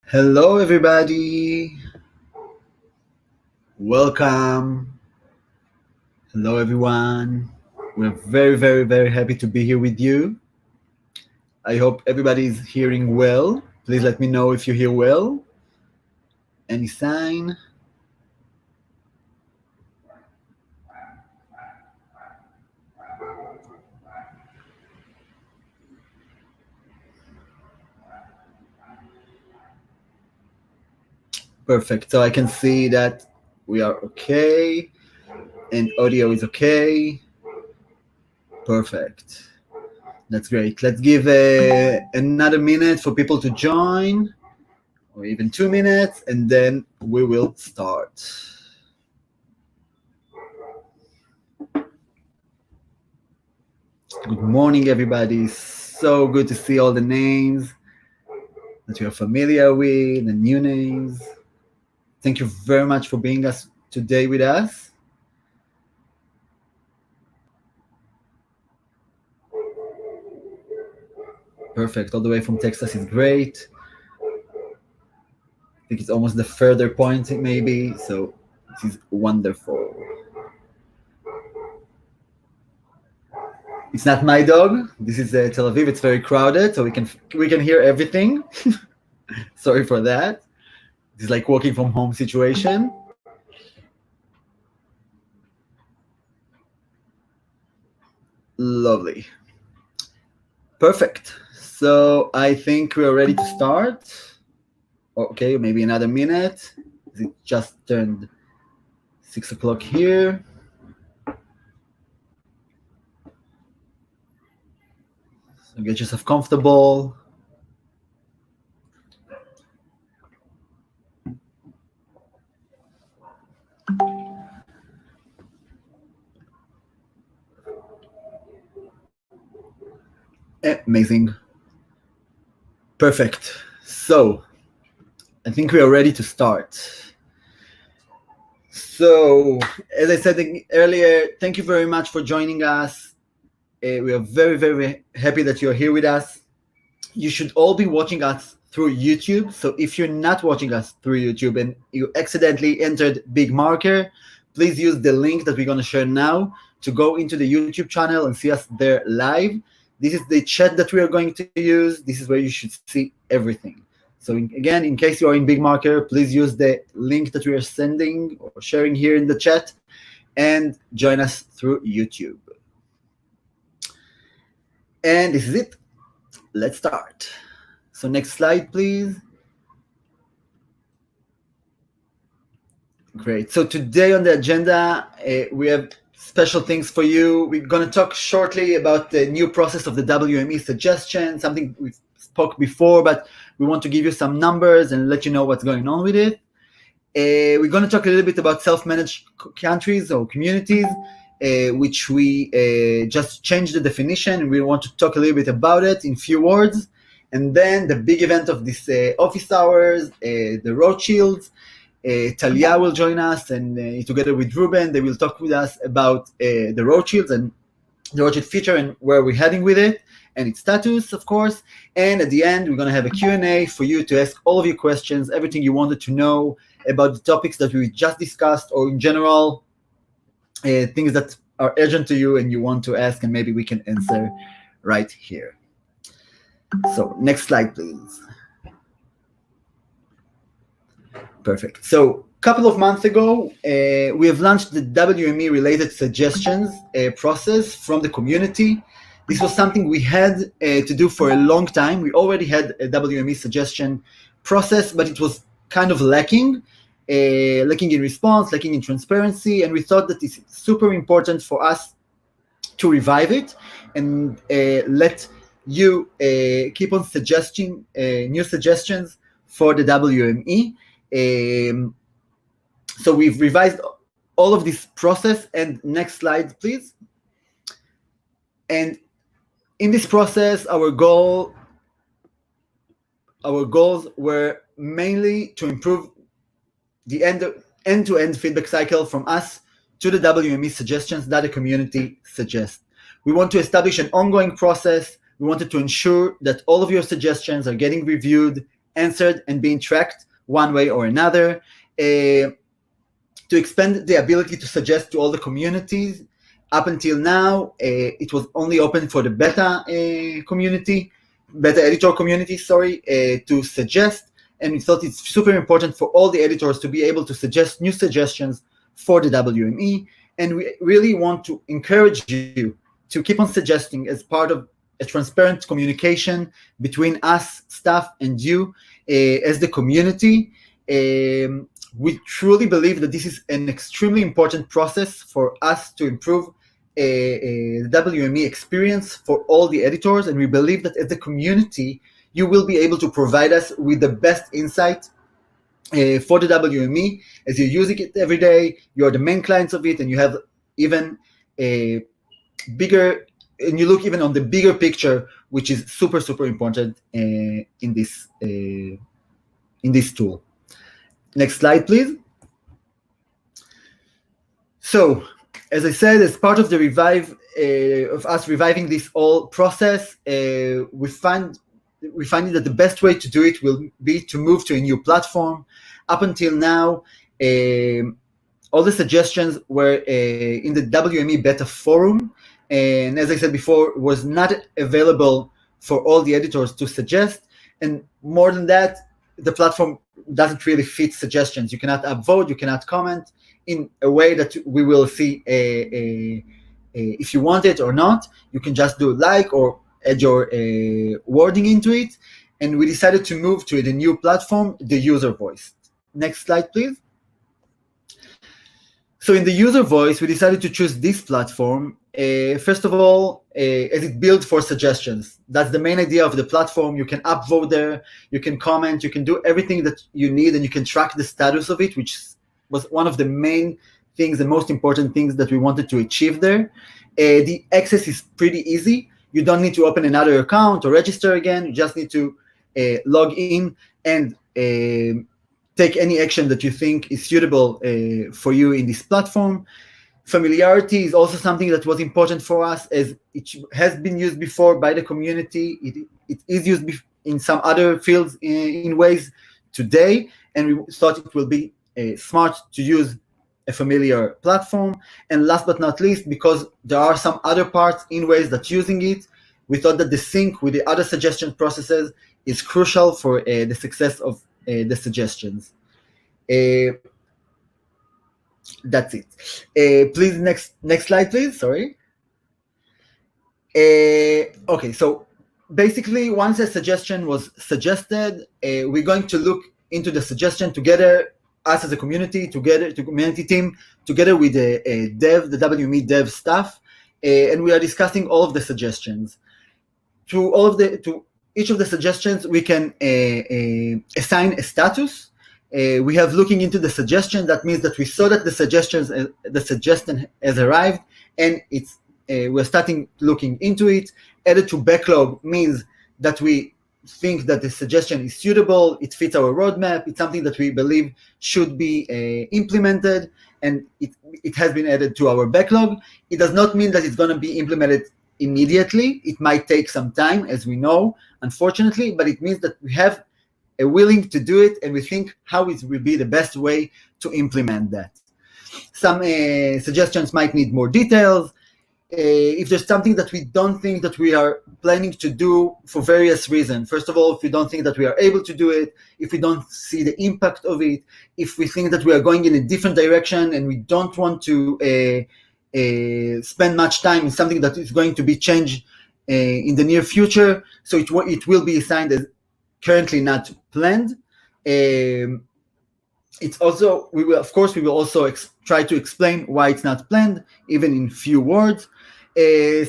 Hello, everybody. Welcome. Hello, everyone. We're very happy to be here with you. I hope everybody is hearing well. Please let me know if you hear well. Any sign? Perfect. So I can see that we are okay and audio is okay. Perfect. That's great. Let's give another minute for people to join, or even 2 minutes, and then we will start. Good morning, everybody. So good to see all the names that you're familiar with, the new names. Thank you very much for being us today with us. Perfect. All the way from Texas is great. I think it's almost the further point, maybe. So this is wonderful. It's not my dog. This is Tel Aviv. It's very crowded, so we can hear everything. Sorry for that. It's like working from home situation. Lovely. Perfect. So I think we are ready to start. Okay, maybe another minute. It just turned 6 o'clock here. So get yourself comfortable. Amazing. Perfect. So I think we are ready to start. So as I said earlier, thank you very much for joining us. We are very happy that you're here with us. You should all be watching us through YouTube. So if you're not watching us through YouTube and you accidentally entered Big Marker, please use the link that we're going to share now to go into the YouTube channel and see us there live. This is the chat that we are going to use. This is where you should see everything. So again, in case you are in Big Marker, please use the link that we are sending or sharing here in the chat and join us through YouTube. And this is it. Let's start. So next slide, please. Great. So today on the agenda, we have special things for you. We're going to talk shortly about the new process of the WME suggestion, something we spoke before, but we want to give you some numbers and let you know what's going on with it. We're going to talk a little bit about self-managed countries or communities, which we just changed the definition. We want to talk a little bit about it in few words. And then the big event of this office hours, the Roadshields. Talia will join us, and together with Ruben, they will talk with us about the Roadshields and the Roadshield feature and where we're heading with it and its status, of course. And at the end, we're going to have a Q&A for you to ask all of your questions, everything you wanted to know about the topics that we just discussed, or in general, things that are urgent to you and you want to ask, and maybe we can answer right here. So next slide, please. Perfect. So a couple of months ago, we have launched the WME-related suggestions process from the community. This was something we had to do for a long time. We already had a WME suggestion process, but it was kind of lacking in response, lacking in transparency, and we thought that it's super important for us to revive it and let you keep on suggesting new suggestions for the WME. So we've revised all of this process, and next slide, please. And in this process, our goals were mainly to improve the end-to-end feedback cycle from us to the WME suggestions that the community suggests. We want to establish an ongoing process. We wanted to ensure that all of your suggestions are getting reviewed answered and being tracked one way or another. To expand the ability to suggest to all the communities. Up until now, it was only open for the beta editor community, to suggest, and we thought it's super important for all the editors to be able to suggest new suggestions for the WME, and we really want to encourage you to keep on suggesting as part of a transparent communication between us, staff, and you as the community. We truly believe that this is an extremely important process for us to improve the WME experience for all the editors, and we believe that as a community, you will be able to provide us with the best insight for the WME as you're using it every day. You're the main clients of it, and you have even a bigger, and you look even on the bigger picture, which is super, super important in this tool. Next slide, please. So, as I said, as part of the reviving this whole process, we find that the best way to do it will be to move to a new platform. Up until now, all the suggestions were in the WME beta forum, and as I said before, was not available for all the editors to suggest. And more than that, the platform doesn't really fit suggestions. You cannot upvote, you cannot comment in a way that we will see if you want it or not. You can just do like or add your wording into it. And we decided to move to the new platform, the user voice. Next slide, please. So in the user voice, we decided to choose this platform. First of all, as it built for suggestions. That's the main idea of the platform. You can upvote there, you can comment, you can do everything that you need, and you can track the status of it, which was one of the main things, the most important things that we wanted to achieve there. The access is pretty easy. You don't need to open another account or register again. You just need to log in and take any action that you think is suitable for you in this platform. Familiarity is also something that was important for us, as it has been used before by the community. It is used in some other fields in Waze today, and we thought it will be smart to use a familiar platform. And last but not least, because there are some other parts in Waze that using it, we thought that the sync with the other suggestion processes is crucial for the success of the suggestions. That's it. Please, next slide, please. Sorry. Okay, so basically, once a suggestion was suggested, we're going to look into the suggestion together, us as a community, together, the community team, together with the WME dev staff, and we are discussing all of the suggestions. To each of the suggestions, we can assign a status. We have looking into the suggestion. That means that we saw that the suggestion has arrived, and we're starting looking into it. Added to backlog means that we think that the suggestion is suitable, it fits our roadmap, it's something that we believe should be implemented, and it has been added to our backlog. It does not mean that it's going to be implemented immediately. It might take some time, as we know, unfortunately, but it means that we have a willing to do it, and we think how it will be the best way to implement that. Some suggestions might need more details. If there's something that we don't think that we are planning to do for various reasons. First of all, if we don't think that we are able to do it, if we don't see the impact of it, if we think that we are going in a different direction and we don't want to spend much time in something that is going to be changed in the near future, so it will be assigned as currently not planned. It's also, we will also try to explain why it's not planned, even in few words.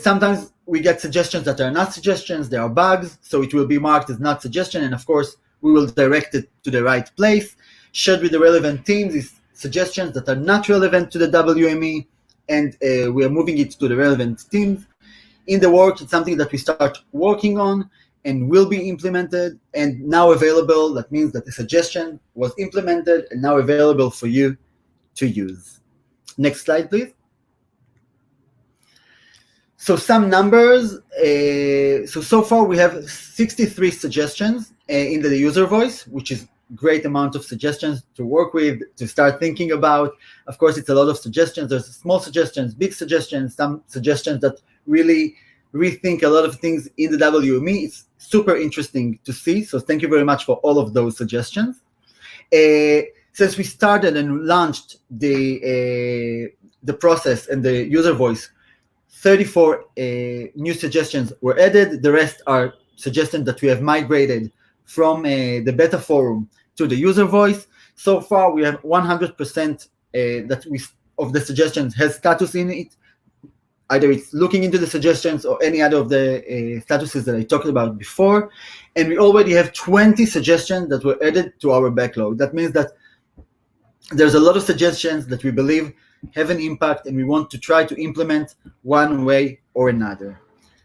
Sometimes we get suggestions that are not suggestions, they are bugs, so it will be marked as not suggestion, and of course, we will direct it to the right place. Shared with the relevant teams is suggestions that are not relevant to the WME, and we are moving it to the relevant teams. In the work, it's something that we start working on and will be implemented and now available. That means that the suggestion was implemented and now available for you to use. Next slide, please. So some numbers. So far we have 63 suggestions in the user voice, which is great amount of suggestions to work with, to start thinking about. Of course, it's a lot of suggestions. There's small suggestions, big suggestions, some suggestions that really rethink a lot of things in the WME. It's super interesting to see. So thank you very much for all of those suggestions. Since we started and launched the process and the user voice, 34 new suggestions were added. The rest are suggestions that we have migrated from the beta forum to the user voice. So far, we have 100% of the suggestions has status in it. Either it's looking into the suggestions or any other of the statuses that I talked about before. And we already have 20 suggestions that were added to our backlog. That means that there's a lot of suggestions that we believe have an impact and we want to try to implement one way or another.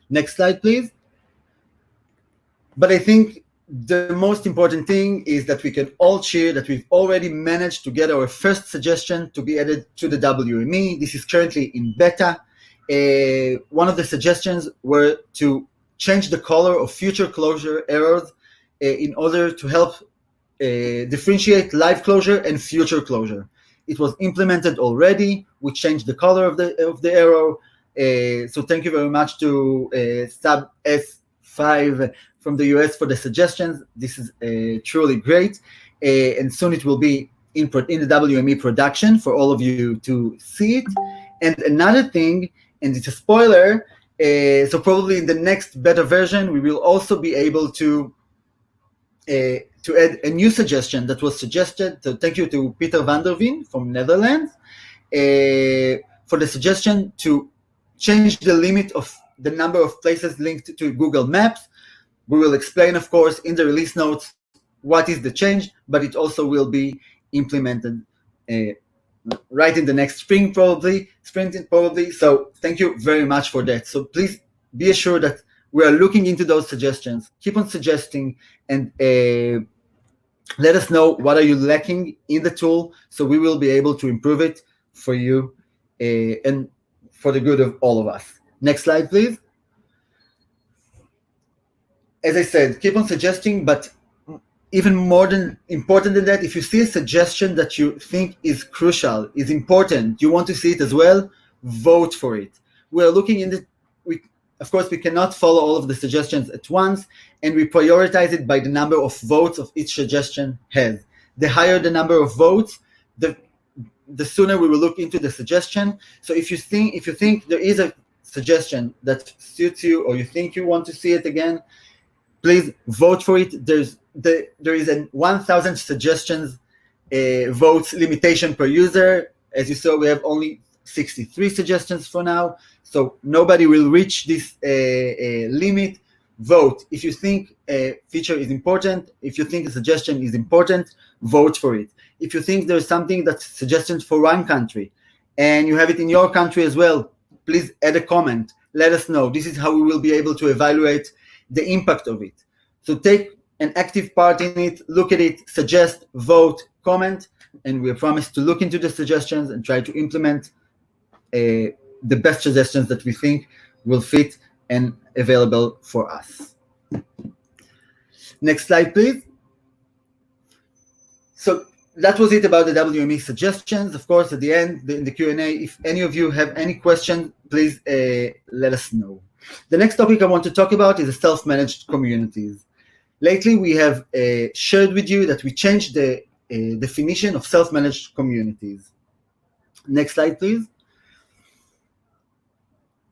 Next slide, please. But I think the most important thing is that we can all cheer that we've already managed to get our first suggestion to be added to the WME. This is currently in beta. One of the suggestions were to change the color of future closure errors in order to help differentiate live closure and future closure. It was implemented already. We changed the color of the arrow. So thank you very much to Sub S5 from the US for the suggestions. This is truly great. And soon it will be in the WME production for all of you to see it. And another thing, and it's a spoiler, so probably in the next beta version, we will also be able to add a new suggestion that was suggested. So thank you to Peter van der Veen from Netherlands for the suggestion to change the limit of the number of places linked to Google Maps. We will explain, of course, in the release notes what is the change, but it also will be implemented right in the next sprint probably. So thank you very much for that. So please be assured that we are looking into those suggestions. Keep on suggesting and let us know what are you lacking in the tool, so we will be able to improve it for you and for the good of all of us. Next slide, please. As I said, keep on suggesting, but even more important than that, if you see a suggestion that you think is crucial, is important, you want to see it as well, vote for it. We are looking in the, of course, we cannot follow all of the suggestions at once, and we prioritize it by the number of votes of each suggestion has. The higher the number of votes, the sooner we will look into the suggestion. So if you think there is a suggestion that suits you, or you think you want to see it again, please vote for it. There is a 1,000 suggestions votes limitation per user. As you saw, we have only 63 suggestions for now, so nobody will reach this limit. Vote. If you think a feature is important, if you think a suggestion is important, vote for it. If you think there's something that's suggested for one country and you have it in your country as well, please add a comment. Let us know. This is how we will be able to evaluate the impact of it. So take an active part in it, look at it, suggest, vote, comment, and we promise to look into the suggestions and try to implement the best suggestions that we think will fit and available for us. Next slide, please. So that was it about the WME suggestions. Of course, at the end, in the Q&A, if any of you have any questions, please let us know. The next topic I want to talk about is the self-managed communities. Lately, we have shared with you that we changed the definition of self-managed communities. Next slide, please.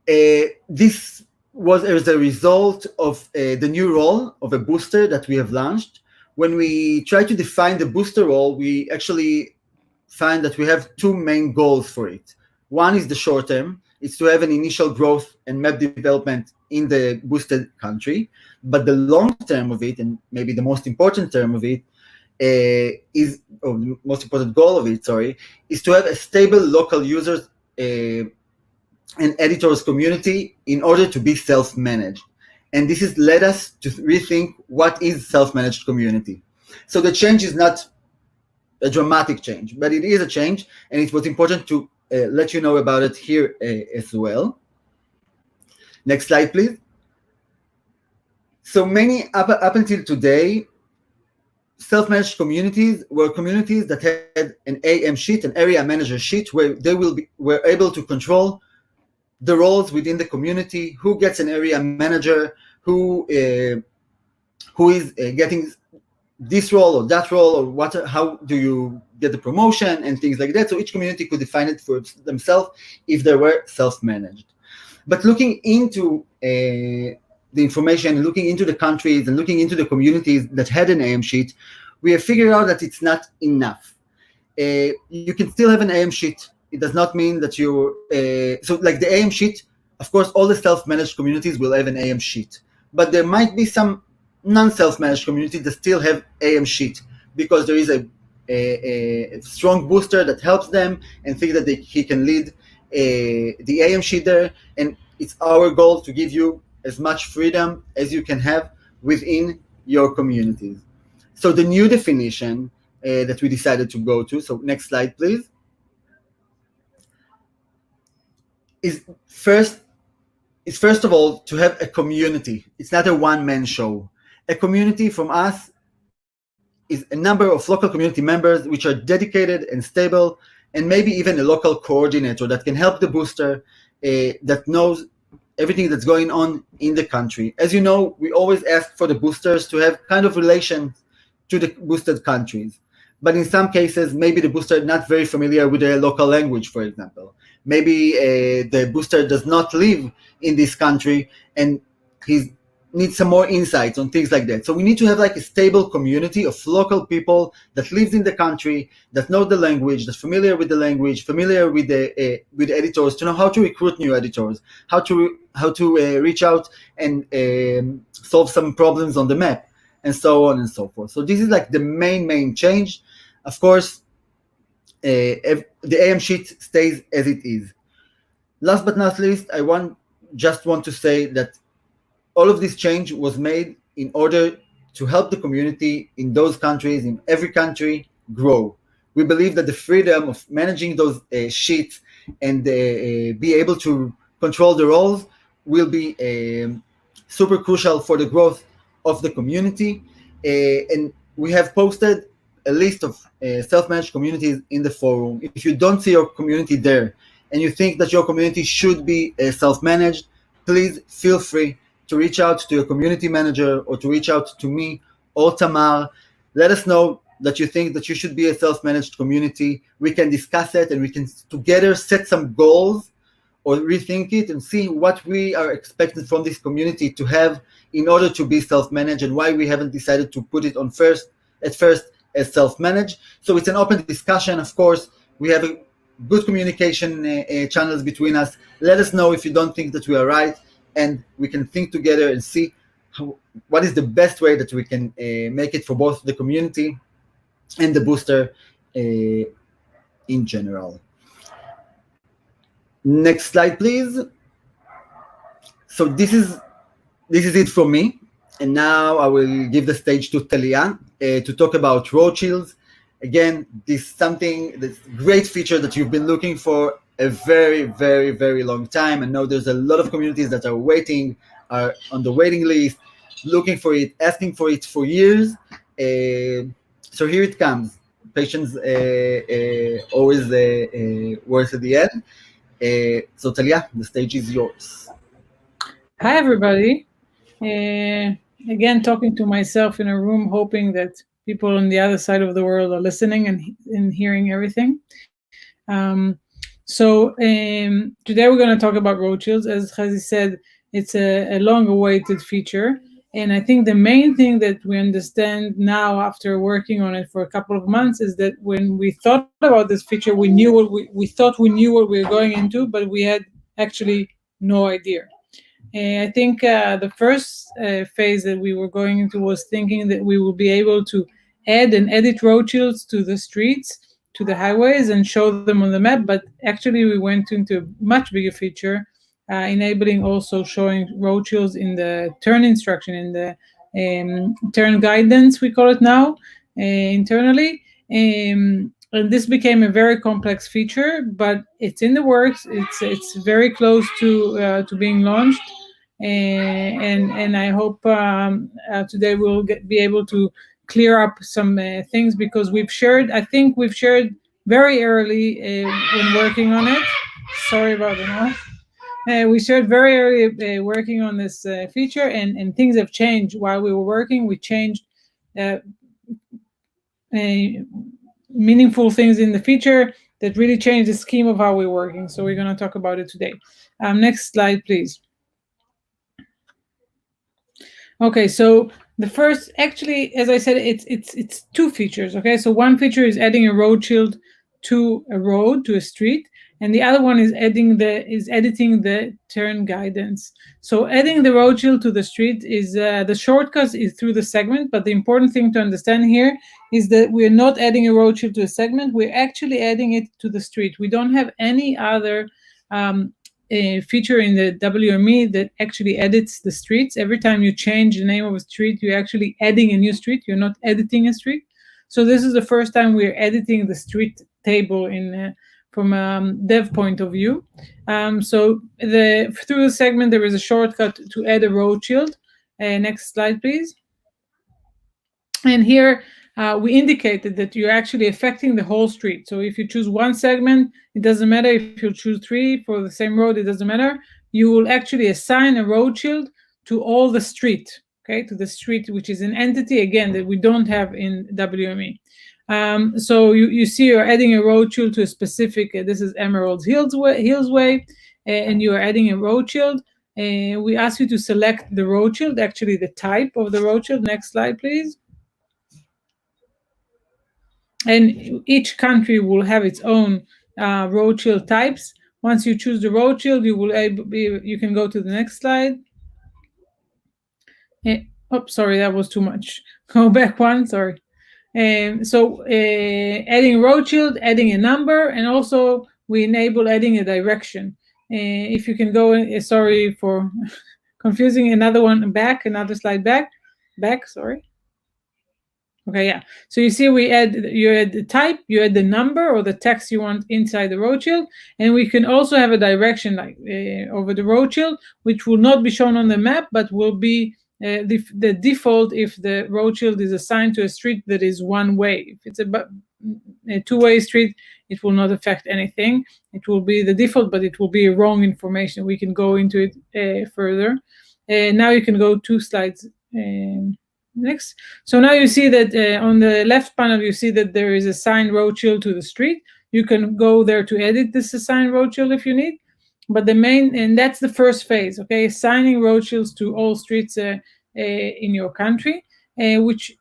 This was as a result of the new role of a booster that we have launched. When we try to define the booster role, we actually find that we have two main goals for it. One is the short term. It's to have an initial growth and map development in the boosted country. But the long term of it, and maybe the most important term of it, is, or the most important goal of it, sorry, is to have a stable local users and editors community in order to be self-managed. And this has led us to rethink what is self-managed community. So the change is not a dramatic change, but it is a change, and it was important to let you know about it here as well. Next slide, please. So many, up until today, self-managed communities were communities that had an AM sheet, an area manager sheet, where they were able to control the roles within the community, who gets an area manager, who is getting this role or that role, or how do you get the promotion and things like that. So each community could define it for themselves if they were self-managed. But looking into the information, and looking into the countries and looking into the communities that had an AM sheet, we have figured out that it's not enough. You can still have an AM sheet. It does not mean that so like the AM sheet, of course, all the self-managed communities will have an AM sheet, but there might be some non-self-managed communities that still have AM sheet, because there is a strong booster that helps them and think that he can lead the AM sheet there. And it's our goal to give you as much freedom as you can have within your communities. So the new definition that we decided to go to, so next slide please, is first of all to have a community. It's not a one-man show. A community from us is a number of local community members which are dedicated and stable, and maybe even a local coordinator that can help the booster, that knows everything that's going on in the country. As you know, we always ask for the boosters to have kind of relations to the boosted countries. But in some cases, maybe the booster is not very familiar with their local language, for example. Maybe the booster does not live in this country and he needs some more insights on things like that. So we need to have like a stable community of local people that lives in the country, that know the language, that's familiar with the language, familiar with the editors, to know how to recruit new editors, how to reach out and solve some problems on the map, and so on and so forth. So this is like the main change. Of course, the AM sheet stays as it is. Last but not least, I just want to say that all of this change was made in order to help the community in those countries, in every country, grow. We believe that the freedom of managing those sheets and be able to control the roles will be super crucial for the growth of the community. And we have posted a list of self-managed communities in the forum. If you don't see your community there and you think that your community should be self-managed, please feel free to reach out to your community manager or to reach out to me or Tamar. Let us know that you think that you should be a self-managed community. We can discuss it and we can together set some goals or rethink it and see what we are expected from this community to have in order to be self-managed, and why we haven't decided to put it at first as self-managed. So it's an open discussion. Of course, we have a good communication channels between us. Let us know if you don't think that we are right, and we can think together and see what is the best way that we can make it for both the community and the booster in general. Next slide, please. So this is it for me. And now I will give the stage to Talia to talk about Roadshields. Again, this is something, this great feature that you've been looking for a very, very, very long time. And now there's a lot of communities that are waiting, are on the waiting list, looking for it, asking for it for years. So here it comes. Patience always worth at the end. So Talia, the stage is yours. Hi, everybody. Again, talking to myself in a room, hoping that people on the other side of the world are listening and hearing everything. So today we're going to talk about Roadshields. As Chazi said, it's a long-awaited feature. And I think the main thing that we understand now after working on it for a couple of months is that when we thought about this feature, we knew what we thought we knew what we were going into, but we had actually no idea. I think the first phase that we were going into was thinking that we will be able to add and edit Roadshields to the streets, to the highways, and show them on the map. But actually, we went into a much bigger feature, enabling also showing Roadshields in the turn instruction, in the turn guidance, we call it now, internally. And this became a very complex feature, but it's in the works. It's very close to being launched. And I hope today we'll be able to clear up some things, because I think we've shared very early when working on it. Sorry about the noise. We shared very early working on this feature, and things have changed while we were working. We changed meaningful things in the feature that really changed the scheme of how we're working. So we're going to talk about it today. Next slide, please. Okay, so the first, actually, as I said, it's two features. Okay, so one feature is adding a road shield to a road, to a street, and the other one is editing the turn guidance. So adding the road shield to the street is the shortcut is through the segment, but the important thing to understand here is that we're not adding a road shield to a segment. We're actually adding it to the street. We don't have any other a feature in the WME that actually edits the streets. Every time you change the name of a street, you're actually adding a new street. You're not editing a street. So this is the first time we're editing the street table from a dev point of view. So through the segment, there is a shortcut to add a road shield. Next slide, please. And here we indicated that you're actually affecting the whole street. So if you choose one segment, it doesn't matter. If you choose 3 for the same road, it doesn't matter. You will actually assign a road shield to all the street, okay, to the street, which is an entity, again, that we don't have in WME. So you see you're adding a road shield to a specific, this is Emerald Hills Way, and you are adding a road shield. We ask you to select the road shield, actually the type of the road shield. Next slide, please. And each country will have its own road shield types. Once you choose the road shield, you can go to the next slide. Sorry, that was too much. Go back one, sorry. So adding road shield, adding a number, and also we enable adding a direction. If you can go in, sorry for confusing, another slide back, sorry. Okay, yeah. So you see you add the type, you add the number or the text you want inside the road shield, and we can also have a direction like over the road shield, which will not be shown on the map, but will be the default if the road shield is assigned to a street that is one way. If it's a two-way street, it will not affect anything. It will be the default, but it will be wrong information. We can go into it further. Now you can go 2 slides next. So now you see that on the left panel, you see that there is assigned road shield to the street. You can go there to edit this assigned road shield if you need. But and that's the first phase, okay? Assigning road shields to all streets in your country, which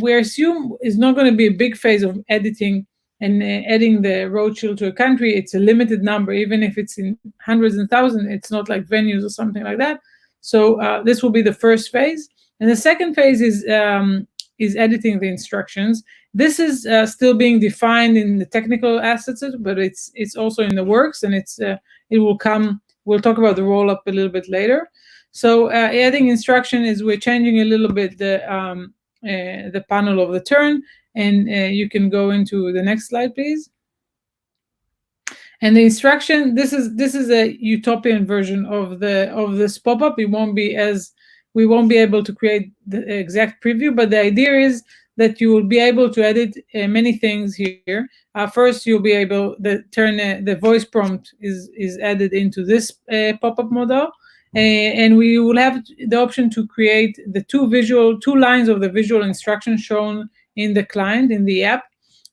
we assume is not going to be a big phase of editing and adding the road shield to a country. It's a limited number, even if it's in hundreds and thousands. It's not like venues or something like that. So this will be the first phase. And the second phase is editing the instructions. This is still being defined in the technical assets, but it's also in the works, and it will come. We'll talk about the roll-up a little bit later. So adding instruction is we're changing a little bit the panel of the turn, and you can go into the next slide, please. And the instruction, this is a utopian version of this pop-up. We won't be able to create the exact preview, but the idea is that you will be able to edit many things here. First, you'll be able to turn the voice prompt is added into this pop-up model, and we will have the option to create the two lines of the visual instruction shown in the client in the app.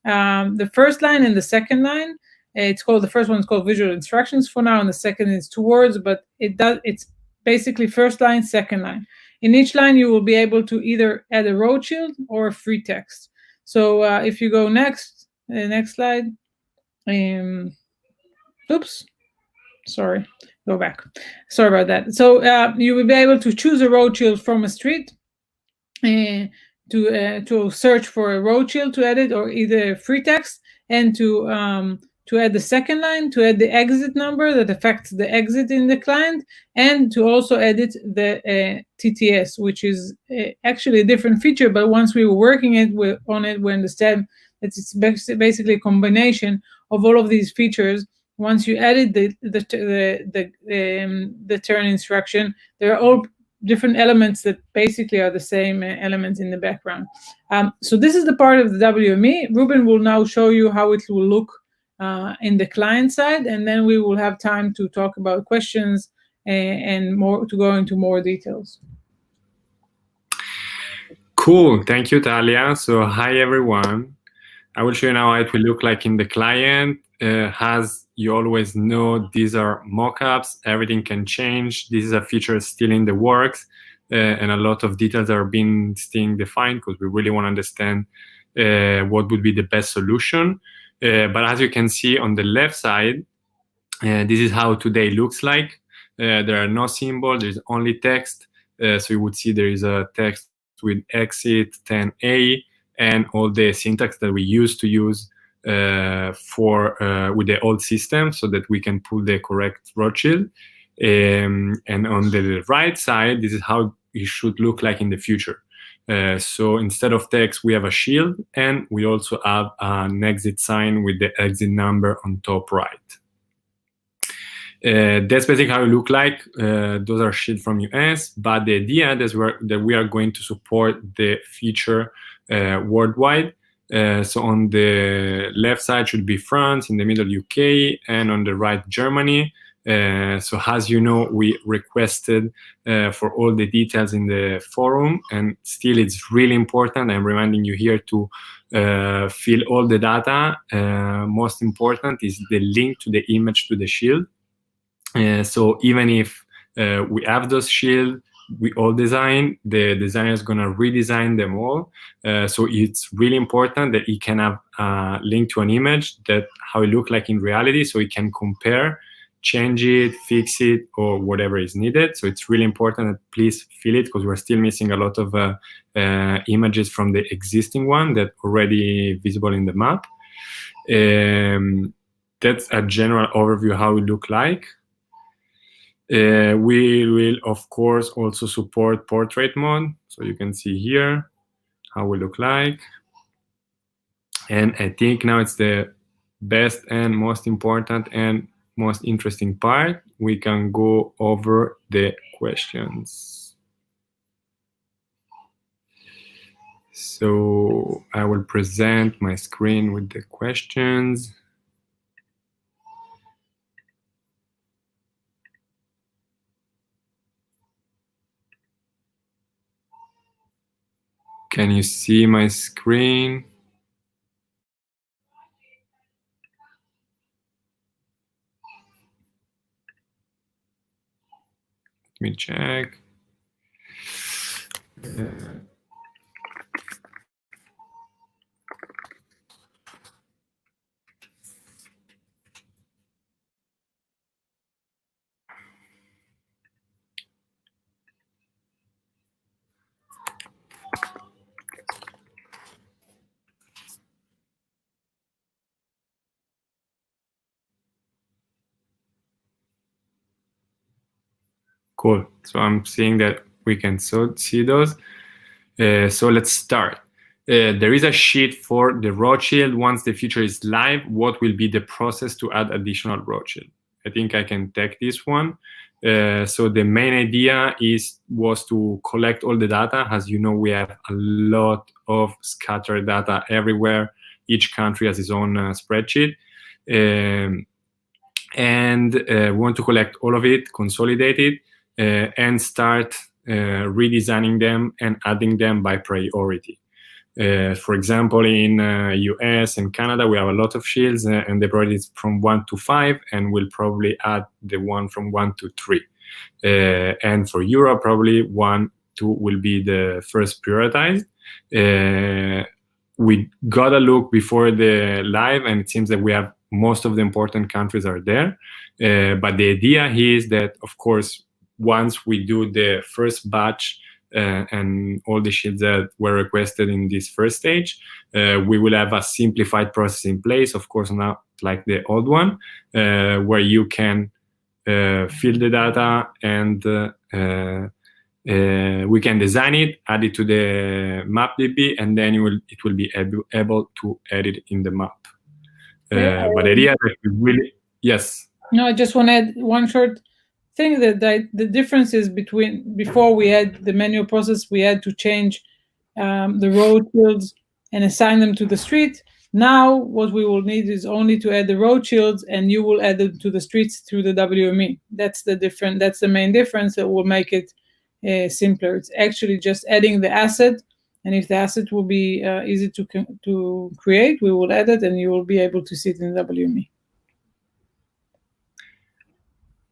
The first line and the second line. The first one is called visual instructions for now, and the second is 2 words, but it's basically first line, second line. In each line, you will be able to either add a road shield or a free text. So if you go next slide. Oops, sorry, go back. Sorry about that. So you will be able to choose a road shield from a street to search for a road shield to edit, or either free text, and to add the second line, to add the exit number that affects the exit in the client, and to also edit the TTS, which is actually a different feature. But once we were working on it, we understand that it's basically a combination of all of these features. Once you edit the turn instruction, they're all different elements that basically are the same elements in the background. So this is the part of the WME. Ruben will now show you how it will look in the client side, and then we will have time to talk about questions and more, to go into more details. Cool, thank you, Talia. So hi everyone. I will show you now how it will look like in the client. As you always know, these are mockups. Everything can change. This is a feature still in the works, and a lot of details are being still defined because we really want to understand what would be the best solution. But as you can see on the left side, this is how today looks like. There are no symbols. There's only text. So you would see there is a text with exit 10A and all the syntax that we used to use with the old system, so that we can pull the correct Rothschild. And on the right side, this is how it should look like in the future. So instead of text, we have a shield, and we also have an exit sign with the exit number on top right. That's basically how it look like. Those are shields from US, but the idea is that we are going to support the feature worldwide. So on the left side should be France, in the middle UK, and on the right Germany. So as you know, we requested for all the details in the forum, and still it's really important. I'm reminding you here to fill all the data. Most important is the link to the image to the shield. So even if we have those shields, we all design, the designer is going to redesign them all. So it's really important that he can have a link to an image, that how it look like in reality, so he can compare, change it, fix it, or whatever is needed. So it's really important that please fill it, because we're still missing a lot of images from the existing one that already visible in the map. That's a general overview how it look like. We will, of course, also support portrait mode. So you can see here how we look like. And I think now it's the best and most important and most interesting part. We can go over the questions. So I will present my screen with the questions. Can you see my screen? Let me check. Cool. So I'm seeing that we can see those. So let's start. There is a sheet for the Rothschild. Once the feature is live, what will be the process to add additional Rothschild? I think I can take this one. So the main idea was to collect all the data. As you know, we have a lot of scattered data everywhere. Each country has its own spreadsheet. And we want to collect all of it, consolidate it, and start redesigning them and adding them by priority. For example, in US and Canada, we have a lot of shields, and the priority is from 1 to 5, and we'll probably add the one from 1 to 3. And for Europe, probably 1, 2 will be the first prioritized. We got a look before the live, and it seems that we have most of the important countries are there. But the idea is that, of course, once we do the first batch and all the shields that were requested in this first stage, we will have a simplified process in place, of course, not like the old one, where you can fill the data and we can design it, add it to the map.db, and then it will be able to edit in the map. But the idea that we really, yes. No, I just want to add one short think that the difference is between before we had the manual process, we had to change the Roadshields and assign them to the street. Now what we will need is only to add the Roadshields, and you will add them to the streets through the WME. That's the main difference that will make it simpler. It's actually just adding the asset, and if the asset will be easy to create, we will add it, and you will be able to see it in the WME.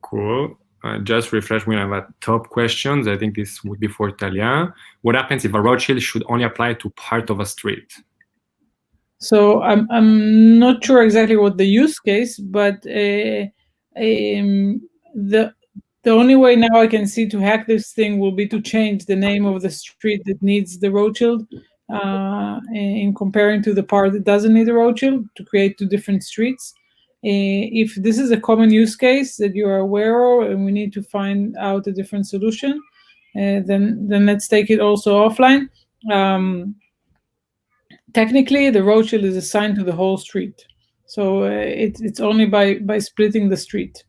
Cool. Just refresh me on about top questions. I think this would be for Talia. What happens if a Roadshield should only apply to part of a street? So I'm not sure exactly what the use case, but the only way now I can see to hack this thing will be to change the name of the street that needs the Roadshield in comparing to the part that doesn't need the Roadshield, to create two different streets. If this is a common use case that you are aware of and we need to find out a different solution, then let's take it also offline. Technically, the Roadshield is assigned to the whole street, so it's only by splitting the street.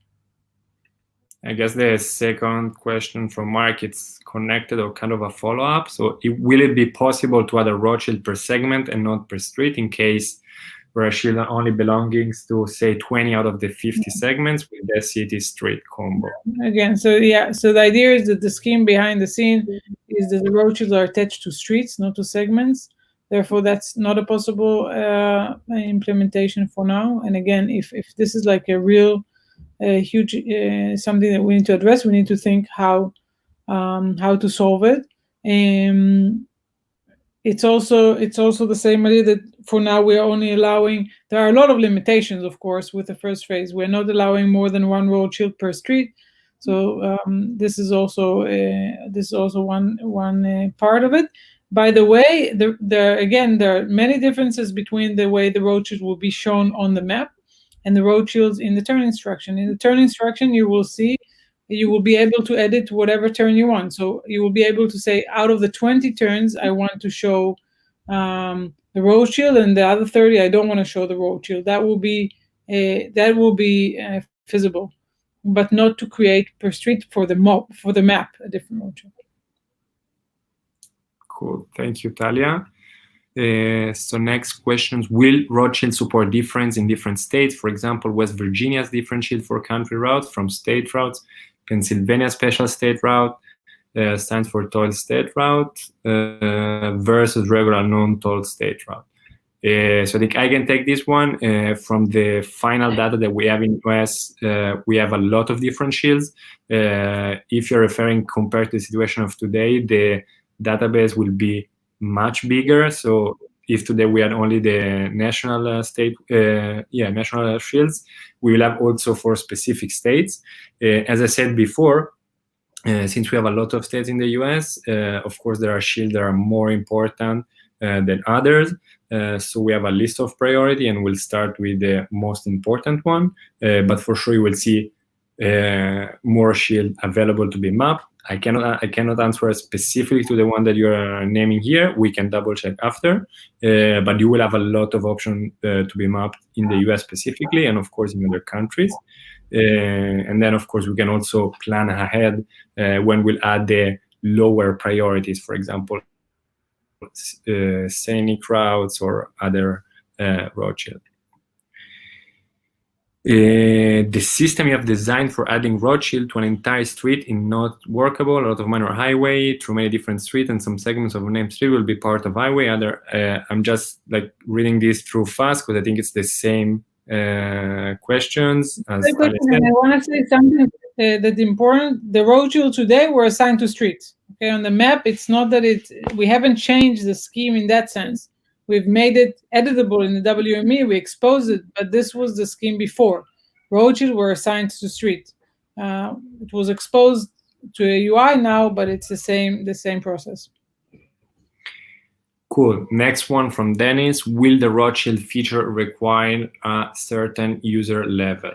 I guess the second question from Mark, it's connected or kind of a follow-up. So will it be possible to add a Roadshield per segment and not per street in case Roadshield only belongs to, say, 20 out of the 50 segments with the city street combo? Again, so the idea is that the scheme behind the scene is that the Roadshields are attached to streets, not to segments. Therefore, that's not a possible implementation for now. And again, if this is like a real huge something that we need to address, we need to think how to solve it. It's also the same idea that for now we are only allowing. There are a lot of limitations, of course, with the first phase. We're not allowing more than one Roadshield per street. So this is also one part of it. By the way, there are many differences between the way the Roadshield will be shown on the map and the Roadshields in the turn instruction. In the turn instruction, you will be able to edit whatever turn you want. So you will be able to say, out of the 20 turns, I want to show the Roadshield, and the other 30, I don't want to show the Roadshield. That will be feasible, but not to create per street for the map a different Roadshield. Cool. Thank you, Talia. So next questions, will Roadshield support difference in different states? For example, West Virginia's different shield for country routes from state routes. Pennsylvania special state route stands for toll state route versus regular non-toll state route. So I think I can take this one. From the final data that we have in US, we have a lot of different shields. If you're referring compared to the situation of today, the database will be much bigger. So if today we had only the national national shields, we will have also for specific states. As I said before, since we have a lot of states in the US, of course there are shields that are more important than others. So we have a list of priority, and we'll start with the most important one. But for sure you will see more shield available to be mapped. I cannot answer specifically to the one that you are naming here. We can double check after, but you will have a lot of options to be mapped in the US specifically, and of course in other countries. And then of course we can also plan ahead when we'll add the lower priorities, for example, scenic routes or other Roadshield. The system you have designed for adding Roadshield to an entire street is not workable. A lot of minor highway through many different streets, and some segments of a named street will be part of highway. I'm just like reading this through fast because I think it's the same questions. As I want to say something that's important. The Roadshield today were assigned to streets. Okay, on the map, it's not that we haven't changed the scheme in that sense. We've made it editable in the WME. We exposed it, but this was the scheme before. Roadshield were assigned to street. It was exposed to a UI now, but it's the same process. Cool. Next one from Dennis. Will the Roadshield feature require a certain user level?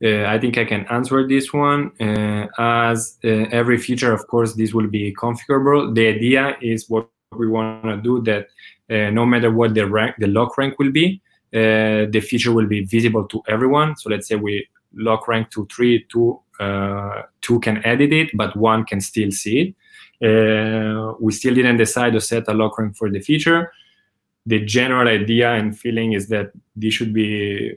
I think I can answer this one. As every feature, of course, this will be configurable. The idea is what we want to do that no matter what the lock rank will be, the feature will be visible to everyone. So let's say we lock rank to 3, 2 can edit it, but 1 can still see it. We still didn't decide to set a lock rank for the feature. The general idea and feeling is that this should be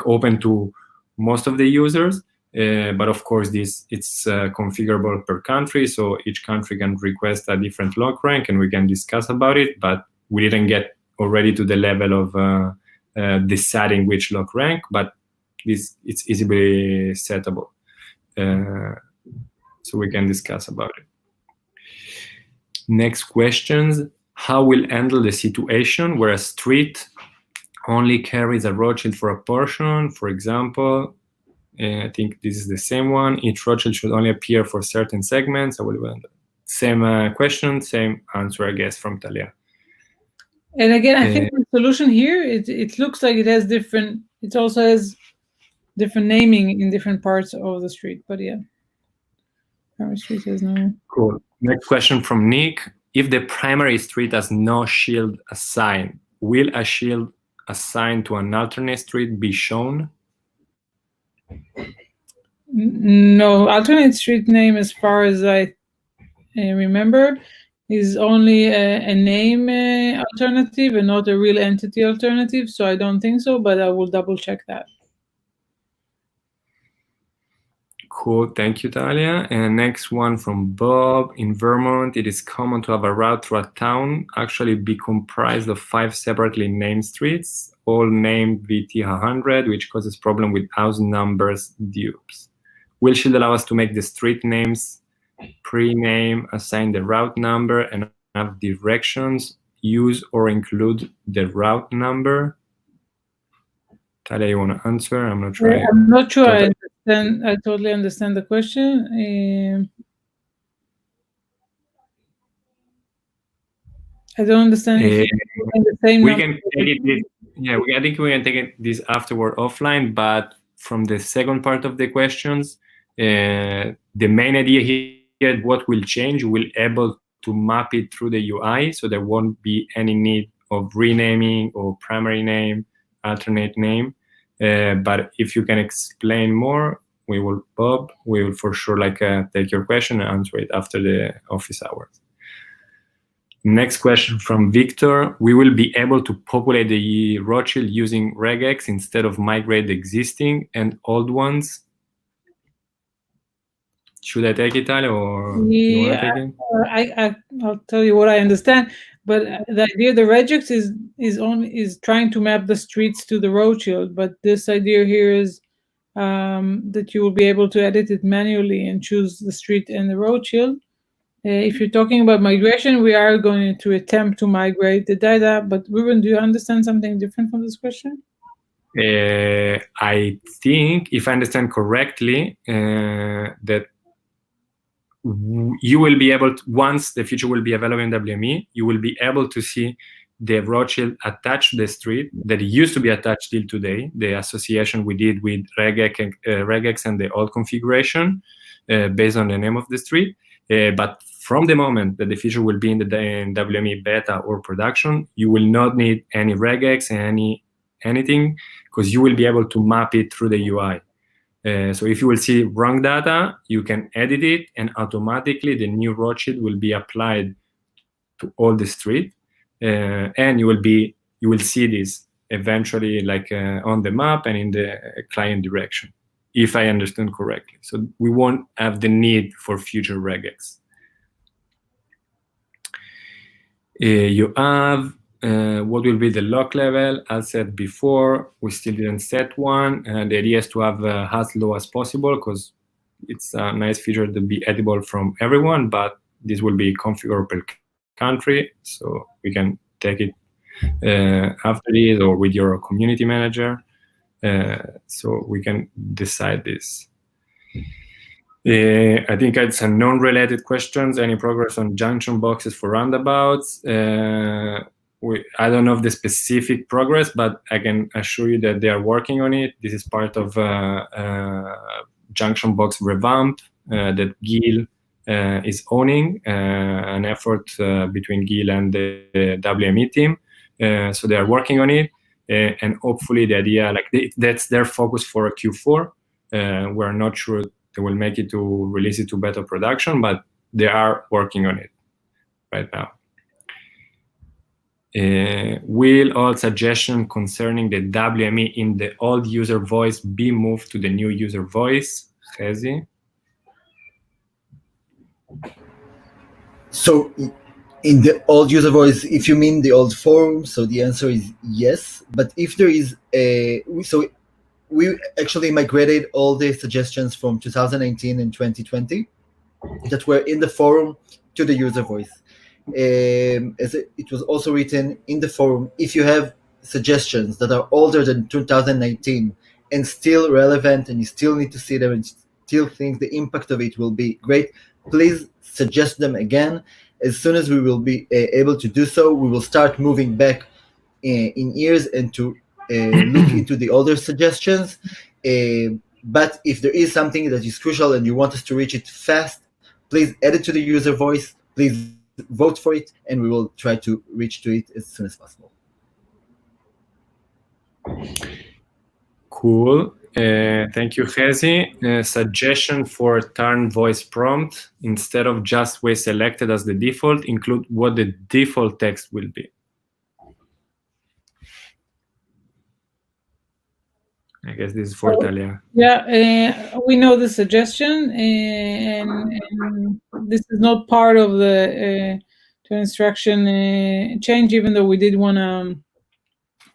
open to most of the users. But of course, it's configurable per country, so each country can request a different lock rank, and we can discuss about it. But we didn't get already to the level of deciding which lock rank, but it's easily settable, so we can discuss about it. Next questions: how will handle the situation where a street only carries a Roadshield for a portion, for example? I think this is the same one. Each Roadshield should only appear for certain segments. Same question, same answer, I guess, from Talia. And again, I think the solution here, it looks like it has different. It also has different naming in different parts of the street. But yeah, primary street has no. Cool. Next question from Nick: if the primary street has no shield assigned, will a shield assigned to an alternate street be shown? No, alternate street name, as far as I remember, is only a name alternative and not a real entity alternative. So I don't think so, but I will double check that. Cool, thank you, Talia. And next one from Bob: in Vermont, it is common to have a route through a town actually be comprised of 5 separately named streets, all named VT100, which causes problem with house numbers dupes. Will Shield allow us to make the street names pre-name, assign the route number, and have directions, use or include the route number? Talia, you want to answer? I'm not sure. I'm not sure I understand. I totally understand the question. I don't understand if the same we number. Can take it. Yeah, I think we can take this afterward offline. But from the second part of the questions, the main idea here, what will change, we'll able to map it through the UI, so there won't be any need of renaming or primary name, alternate name. But if you can explain more, we will for sure take your question and answer it after the office hours. Next question from Victor: we will be able to populate the Roadshield using regex instead of migrate the existing and old ones? Should I take it, Talia, or you want to take it? I'll tell you what I understand. But the idea of the regex is trying to map the streets to the Roadshield. But this idea here is that you will be able to edit it manually and choose the street and the Roadshield. If you're talking about migration, we are going to attempt to migrate the data. But Ruben, do you understand something different from this question? I think, if I understand correctly, that you will be able to, once the feature will be available in WME, you will be able to see the Roadshield attached to the street that it used to be attached till today, the association we did with regex and the old configuration based on the name of the street. But from the moment that the feature will be in the WME beta or production, you will not need any regex, anything, because you will be able to map it through the UI. So if you will see wrong data, you can edit it, and automatically the new Roadshield will be applied to all the street, and you will see this eventually on the map and in the client direction, if I understand correctly. So we won't have the need for future regex. You have what will be the lock level? As said before, we still didn't set one, and the idea is to have as low as possible, because it's a nice feature to be edible from everyone, but this will be configurable per country, so we can take it after this or with your community manager, so we can decide this. I think it's a non-related questions. Any progress on junction boxes for roundabouts? I don't know of the specific progress, but I can assure you that they are working on it. This is part of junction box revamp that Gil is owning, an effort between Gil and the WME team. So they are working on it, and hopefully the idea, that's their focus for Q4. We're not sure they will make it to release it to beta production, but they are working on it right now. Will all suggestions concerning the WME in the old user voice be moved to the new user voice? Chezi? So in the old user voice, if you mean the old forum, so the answer is yes. But if there is we actually migrated all the suggestions from 2019 and 2020 that were in the forum to the user voice. As it was also written in the forum, if you have suggestions that are older than 2019 and still relevant and you still need to see them and still think the impact of it will be great, please suggest them again. As soon as we will be able to do so, we will start moving back in years and to look into the older suggestions. But if there is something that is crucial and you want us to reach it fast, please add it to the user voice, please vote for it, and we will try to reach to it as soon as possible. Cool. Thank you, Chezi. Suggestion for turn voice prompt, instead of just Waze selected as the default, include what the default text will be. I guess this is for Talia. Yeah, we know the suggestion, and this is not part of the to instruction change, even though we did want to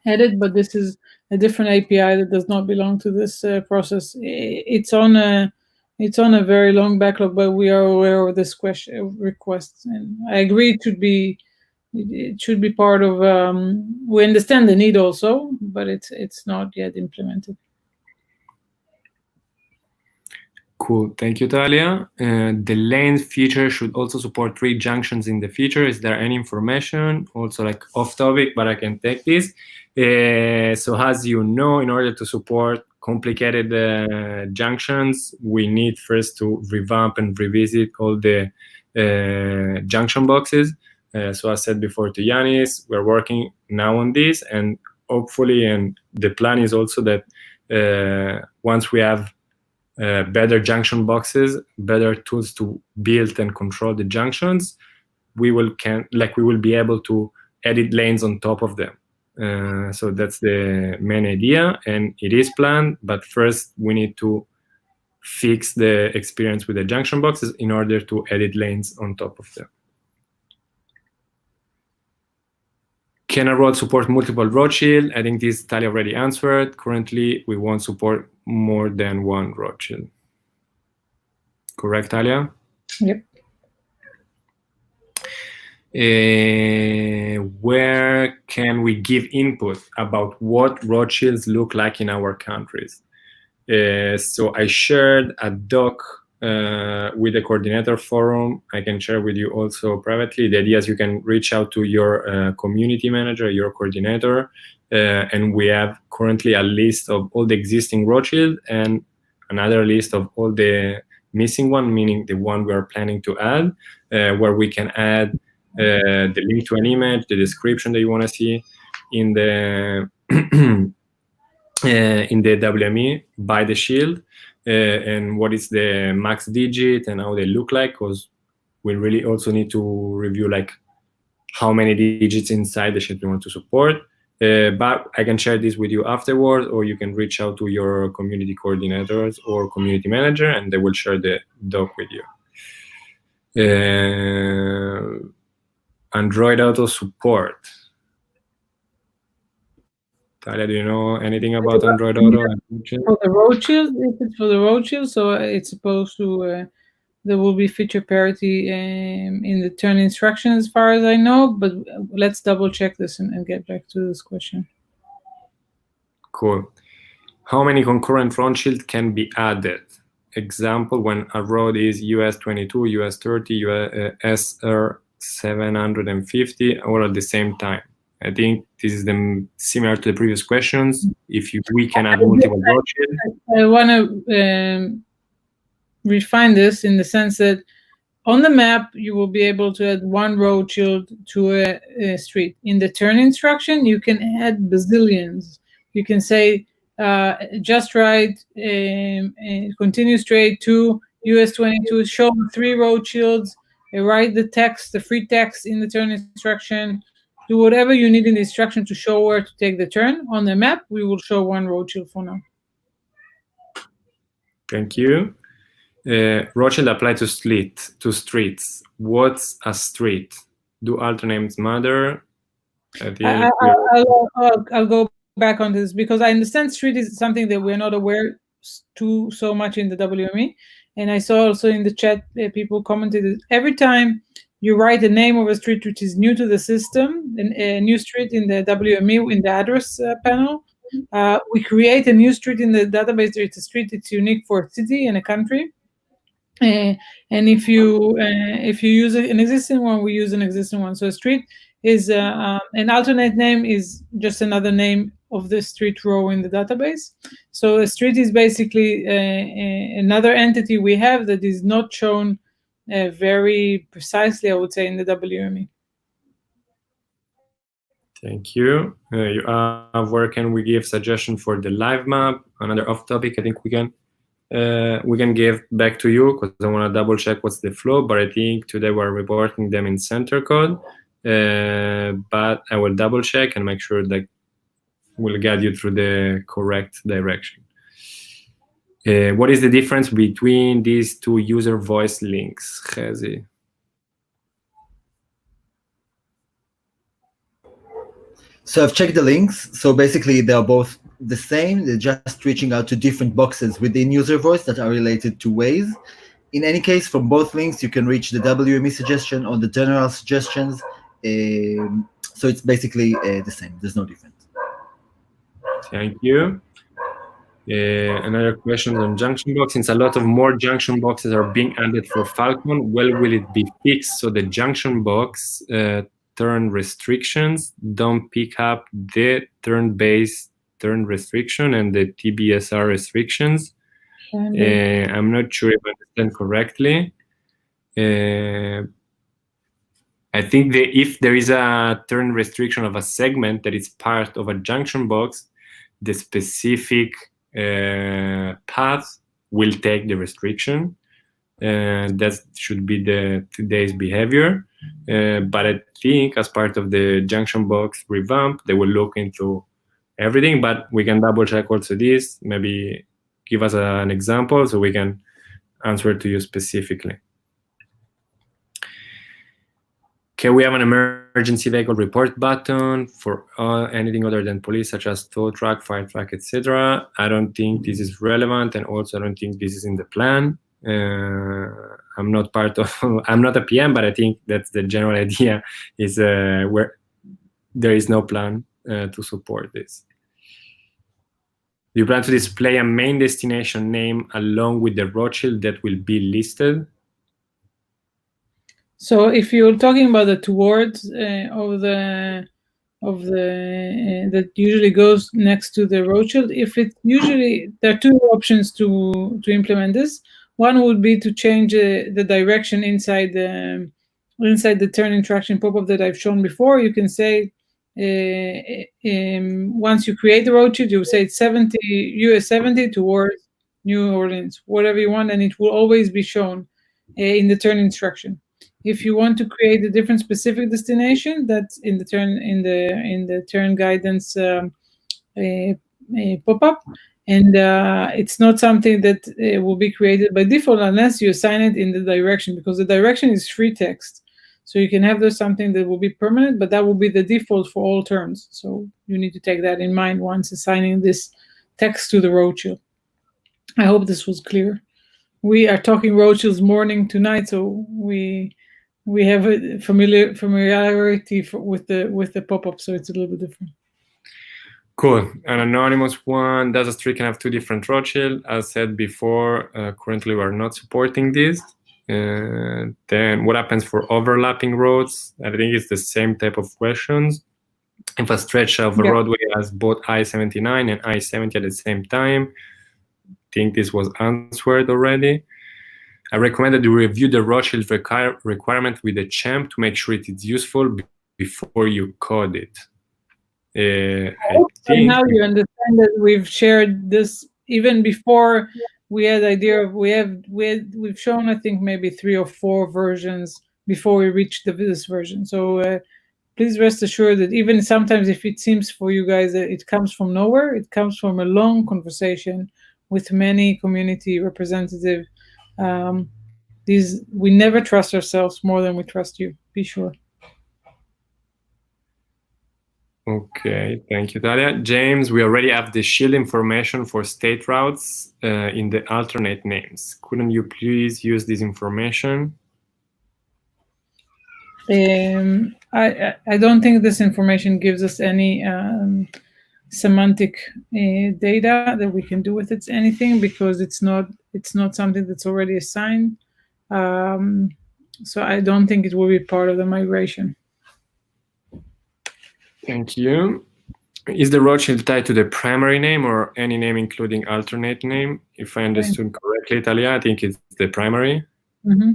edit, but this is a different API that does not belong to this process. It's on a very long backlog, but we are aware of this request, and I agree it should be part of. We understand the need also, but it's not yet implemented. Cool, thank you, Talia. The lanes feature should also support 3 junctions in the feature. Is there any information? Also, like off topic, but I can take this. So as you know, in order to support complicated junctions, we need first to revamp and revisit all the junction boxes. So I said before to Yanis, we're working now on this, and hopefully, and the plan is also that once we have better junction boxes, better tools to build and control the junctions, we will be able to edit lanes on top of them. So that's the main idea, and it is planned, but first we need to fix the experience with the junction boxes in order to edit lanes on top of them. Can a road support multiple Roadshield? I think this Talia already answered. Currently, we won't support more than one Roadshield. Correct, Talia? Yep. Where can we give input about what Roadshields look like in our countries? So I shared a doc with the coordinator forum. I can share with you also privately. The idea is you can reach out to your community manager, your coordinator, and we have currently a list of all the existing Roadshield and another list of all the missing one, meaning the one we are planning to add, where we can add the link to an image, the description that you want to see in the in the WME by the shield, and what is the max digit and how they look like, because we really also need to review like how many digits inside the shield we want to support. But I can share this with you afterwards, or you can reach out to your community coordinators or community manager, and they will share the doc with you. Android Auto support. Talia, do you know anything about Android Auto? For the Roadshield, if it's for the Roadshield, so it's supposed to, there will be feature parity in the turn instruction as far as I know, but let's double check this and get back to this question. Cool. How many concurrent Roadshield can be added? Example, when a road is US 22, US 30, SR 750, all at the same time. I think this is similar to the previous questions. If we can add multiple Roadshield. I want to refine this in the sense that on the map, you will be able to add one Roadshield to a street. In the turn instruction, you can add bazillions. You can say just right, continue straight to US 22, show 3 Roadshields, write the text, the free text in the turn instruction, do whatever you need in the instruction to show where to take the turn. On the map, we will show 1 Roadshield for now. Thank you. Roadshield apply to streets. What's a street? Do alternates matter? I'll go back on this because I understand street is something that we're not aware to so much in the WME. And I saw also in the chat people commented that every time you write the name of a street which is new to the system, a new street in the WME in the address panel, we create a new street in the database. It's a street that's unique for a city and a country. And if you use an existing one, we use an existing one. So a street is an alternate name is just another name of the street row in the database. So a street is basically another entity we have that is not shown very precisely, I would say, in the WME. Thank you. Where can we give suggestion for the live map? Another off topic. I think we can give back to you because I want to double check what's the flow. But I think today we're reporting them in center code. But I will double check and make sure that we'll guide you through the correct direction. What is the difference between these 2 user voice links, Chezi? So I've checked the links. So basically, they're both the same. They're just reaching out to different boxes within user voice that are related to Waze. In any case, from both links, you can reach the WME suggestion or the general suggestions. So it's basically the same. There's no difference. Thank you. Another question on junction box. Since a lot of more junction boxes are being added for Falcon, when will it be fixed so the junction box turn restrictions don't pick up the turn-based turn restriction and the TBSR restrictions? I'm not sure if I understand correctly. I think that if there is a turn restriction of a segment that is part of a junction box, the specific path will take the restriction. That should be today's behavior. But I think as part of the junction box revamp, they will look into everything, but we can double check also this, maybe give us an example so we can answer to you specifically. Can we have an emergency vehicle report button for anything other than police, such as tow truck, fire truck, etc.? I don't think this is relevant, and also I don't think this is in the plan. I'm not a PM, but I think that's the general idea is where there is no plan to support this. Do you plan to display a main destination name along with the Roadshield that will be listed? So if you're talking about the towards that usually goes next to the Roadshield, if it usually there are 2 options to implement this. One would be to change the direction inside the turn interaction pop-up that I've shown before. You can say once you create the Roadshield, you say it's US 70 towards New Orleans, whatever you want, and it will always be shown in the turn instruction. If you want to create a different specific destination, that's in the turn guidance pop-up, and it's not something that will be created by default unless you assign it in the direction, because the direction is free text. So you can have there something that will be permanent, but that will be the default for all turns. So you need to take that in mind once assigning this text to the Roadshield. I hope this was clear. We are talking Roadshields morning to night, so we have a familiarity with the pop-up, so it's a little bit different. Cool. An anonymous one. Does a street can have 2 different Roadshields? As said before, currently we are not supporting this. Then what happens for overlapping roads? I think it's the same type of questions. If a stretch of a roadway has both I-79 and I-70 at the same time, I think this was answered already. I recommend that you review the Roadshield requirement with the champ to make sure it is useful before you code it. I And think now you understand that we've shared this even before we had the idea of we've shown, I think, maybe 3 or 4 versions before we reached this version. So please rest assured that even sometimes if it seems for you guys that it comes from nowhere, it comes from a long conversation with many community representatives. We never trust ourselves more than we trust you. Be sure. Okay, thank you, Talia. James, we already have the shield information for state routes in the alternate names. Couldn't you please use this information? I don't think this information gives us any semantic data that we can do with it anything, because it's not something that's already assigned. So I don't think it will be part of the migration. Thank you. Is the Rothschild tied to the primary name or any name including alternate name? If I understood correctly, Talia, I think it's the primary. Mm-hmm.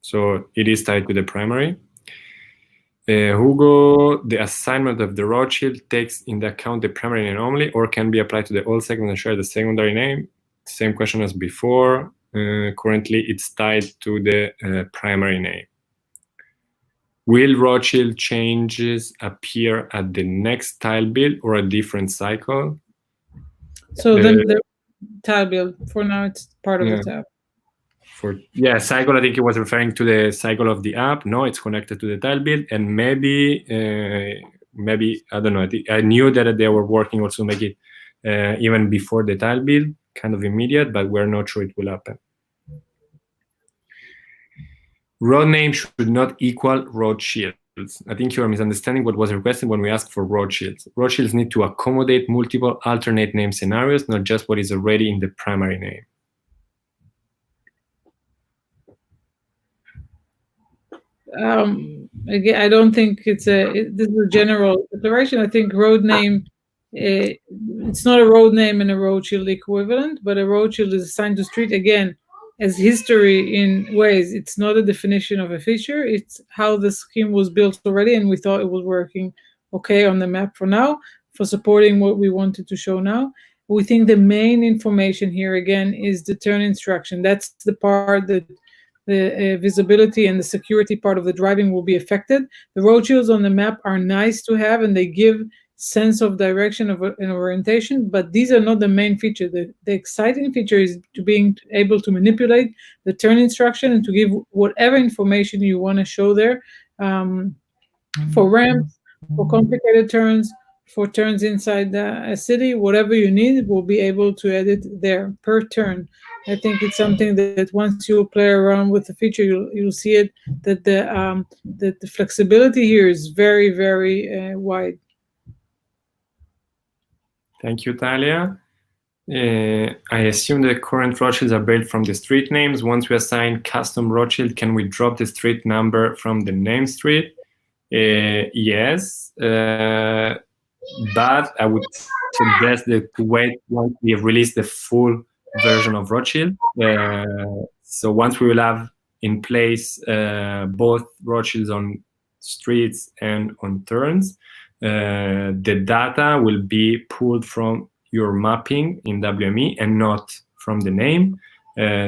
So it is tied to the primary. Hugo, the assignment of the Rothschild takes into account the primary name only, or can be applied to the whole segment and share the secondary name? Same question as before. Currently, it's tied to the primary name. Will Rothschild changes appear at the next tile build or a different cycle? So the tile build, for now, it's part of the tab. Cycle, I think it was referring to the cycle of the app. No, it's connected to the tile build, and maybe I don't know. I knew that they were working also to make it even before the tile build, kind of immediate, but we're not sure it will happen. Road name should not equal Roadshields. I think you are misunderstanding what was requested when we asked for Roadshields. Roadshields need to accommodate multiple alternate name scenarios, not just what is already in the primary name. Again, I don't think this is a general declaration. I think road name, it's not a road name and a Roadshield equivalent, but a Roadshield is assigned to street. Again, as history in Waze, it's not a definition of a feature. It's how the scheme was built already, and we thought it was working okay on the map for now, for supporting what we wanted to show now. We think the main information here, again, is the turn instruction. That's the part that the visibility and the security part of the driving will be affected. The Roadshields on the map are nice to have, and they give sense of direction of an orientation, but these are not the main feature. The exciting feature is to being able to manipulate the turn instruction and to give whatever information you want to show there, for ramps, for complicated turns, for turns inside a city, whatever you need, we'll be able to edit there per turn. I think it's something that once you play around with the feature, you'll see it, that the flexibility here is very, very wide. Thank you, Talia. I assume the current Rothschilds are built from the street names. Once we assign custom Rothschild, can we drop the street number from the name street? Yes, but I would suggest that to wait once we release the full version of Rothschild. So once we will have in place both Rothschilds on streets and on turns, the data will be pulled from your mapping in WME and not from the name.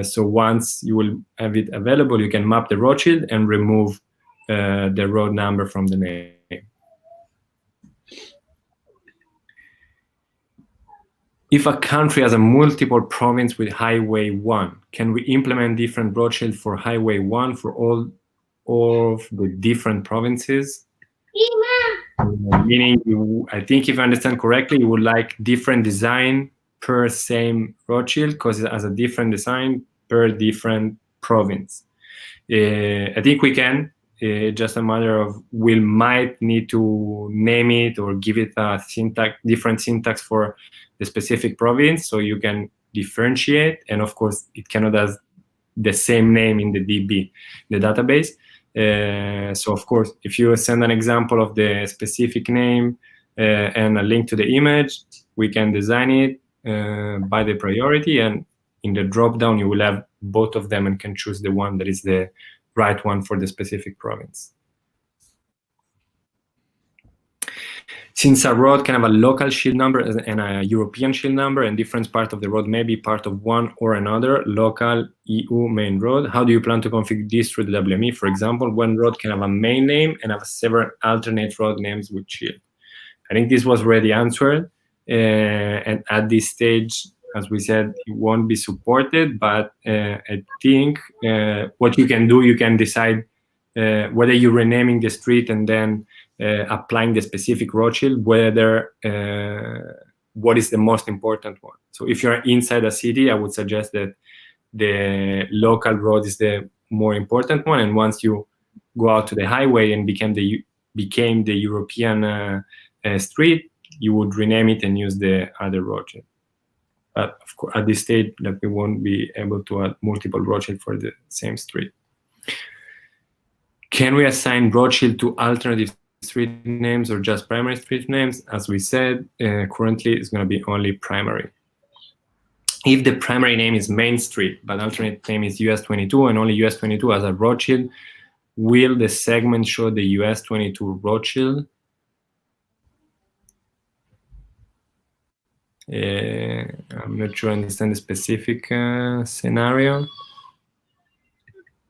So once you will have it available, you can map the Rothschild and remove the road number from the name. If a country has a multiple province with Highway 1, can we implement different Rothschild for Highway 1 for all of the different provinces? Meaning, I think if I understand correctly, you would like different design per same Rothschild because it has a different design per different province. I think we can. Just a matter of we might need to name it or give it a different syntax for the specific province, so you can differentiate. And of course, it cannot have the same name in the DB, the database. So of course, if you send an example of the specific name and a link to the image, we can design it by the priority, and in the drop-down, you will have both of them and can choose the one that is the right one for the specific province. Since a road can have a local shield number and a European shield number, and different part of the road may be part of one or another local EU main road, how do you plan to configure this through the WME? For example, one road can have a main name and have several alternate road names with shield. I think this was already answered, and at this stage, as we said, it won't be supported, but I think what you can do, you can decide whether you're renaming the street and then applying the specific Rothschild, whether what is the most important one. So if you're inside a city, I would suggest that the local road is the more important one, and once you go out to the highway and became the European street, you would rename it and use the other Rothschild. But of course, at this stage, that we won't be able to add multiple Rothschild for the same street. Can we assign Rothschild to alternative street names or just primary street names? As we said, currently it's going to be only primary. If the primary name is Main Street, but alternate name is US 22 and only US 22 as a Rothschild, will the segment show the US 22 Rothschild? I'm not sure I understand the specific scenario.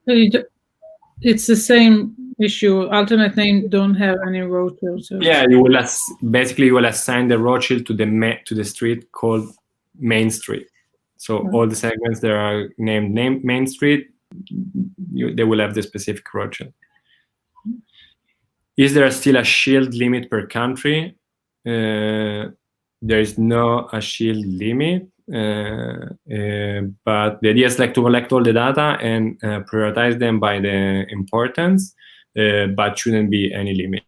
It's the same issue. Alternate name don't have any Rothschild. So yeah, you will basically you will assign the Rothschild to the street called Main Street. So all the segments that are named Main Street, they will have the specific Rothschild. Is there still a shield limit per country? There is no a shield limit, but the idea is like to collect all the data and prioritize them by the importance, but shouldn't be any limit.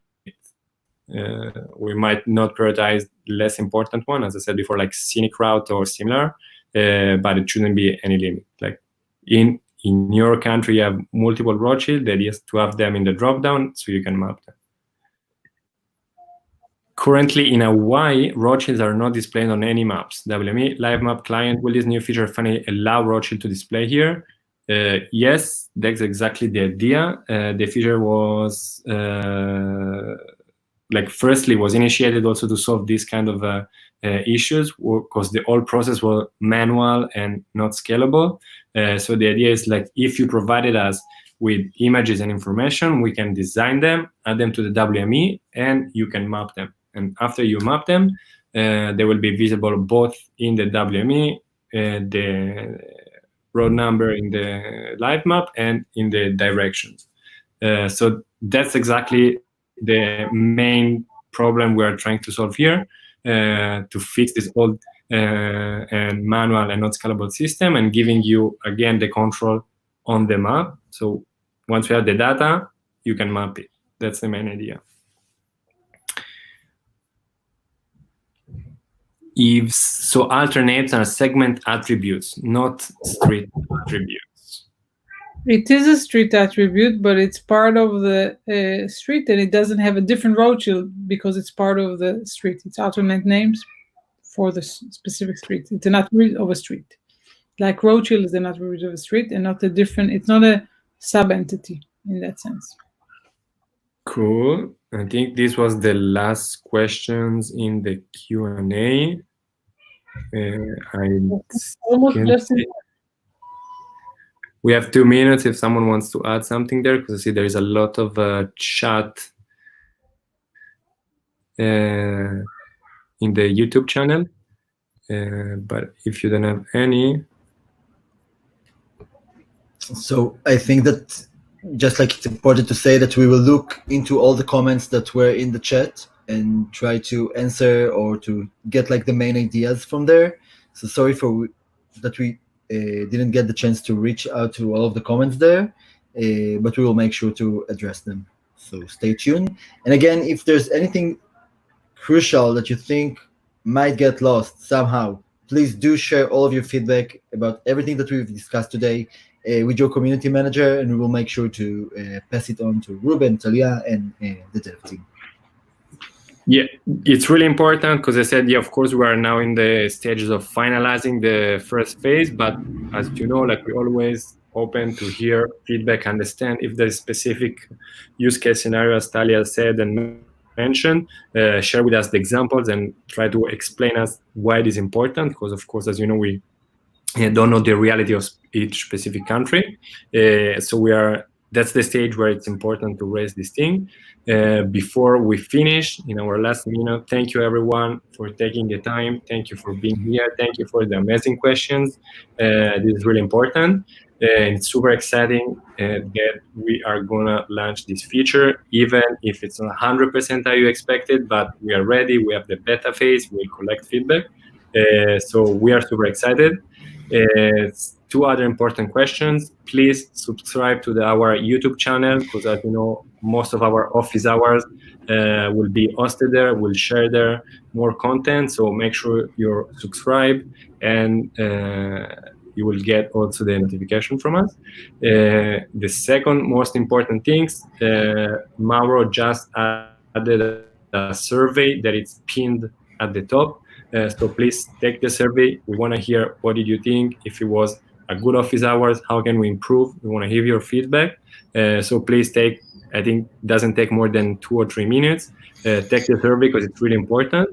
We might not prioritize less important one, as I said before, like scenic route or similar, but it shouldn't be any limit. Like in your country, you have multiple Rothschild. The idea is to have them in the dropdown so you can map them. Currently in Hawaii, Rothschilds are not displayed on any maps. WME Live Map client, will this new feature finally allow Rothschild to display here? Yes, that's exactly the idea. The feature was, firstly, was initiated also to solve this kind of issues because the whole process was manual and not scalable. So the idea is like, if you provided us with images and information, we can design them, add them to the WME, and you can map them. And after you map them, they will be visible both in the WME, the road number in the live map, and in the directions. So that's exactly the main problem we are trying to solve here, to fix this old and manual and not scalable system, and giving you, again, the control on the map. So once we have the data, you can map it. That's the main idea. So alternates are segment attributes, not street attributes. It is a street attribute, but it's part of the street, and it doesn't have a different Rothschild because it's part of the street. It's alternate names for the specific street. It's an attribute of a street. Like Rothschild is an attribute of a street and not a different, it's not a sub-entity in that sense. Cool. I think this was the last questions in the Q&A. We have 2 minutes if someone wants to add something there, because I see there is a lot of chat in the YouTube channel. But if you don't have any. So I think that just like it's important to say that we will look into all the comments that were in the chat and try to answer or to get like the main ideas from there. So sorry for that we didn't get the chance to reach out to all of the comments there, but we will make sure to address them. So stay tuned. And again, if there's anything crucial that you think might get lost somehow, please do share all of your feedback about everything that we've discussed today with your community manager, and we will make sure to pass it on to Ruben, Talia, and the dev team. Yeah, it's really important because I said, yeah, of course, we are now in the stages of finalizing the first phase, but as you know, like we're always open to hear feedback, understand if there's specific use case scenario, as Talia said and mentioned, share with us the examples and try to explain us why it is important, because of course, as you know, we don't know the reality of each specific country. So that's the stage where it's important to raise this thing. Before we finish, in our last minute, thank you everyone for taking the time. Thank you for being here. Thank you for the amazing questions. This is really important. And it's super exciting that we are gonna launch this feature, even if it's not 100% how you expected, but we are ready. We have the beta phase. We'll collect feedback. So we are super excited. Two other important questions. Please subscribe to our YouTube channel, because as you know, most of our office hours will be hosted there. We'll share there more content. So make sure you're subscribed, and you will get also the notification from us. The second most important things, Mauro just added a survey that it's pinned at the top. So please take the survey. We want to hear what did you think, if it was a good office hours, how can we improve. We want to hear your feedback. So please take, I think doesn't take more than 2 or 3 minutes. Take the survey because it's really important.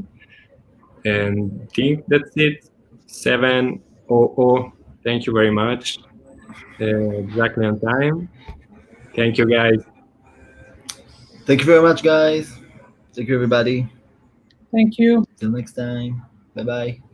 And I think that's it. 7:00. Thank you very much. Exactly on time. Thank you, guys. Thank you very much, guys. Thank you, everybody. Thank you. Till next time. Bye bye.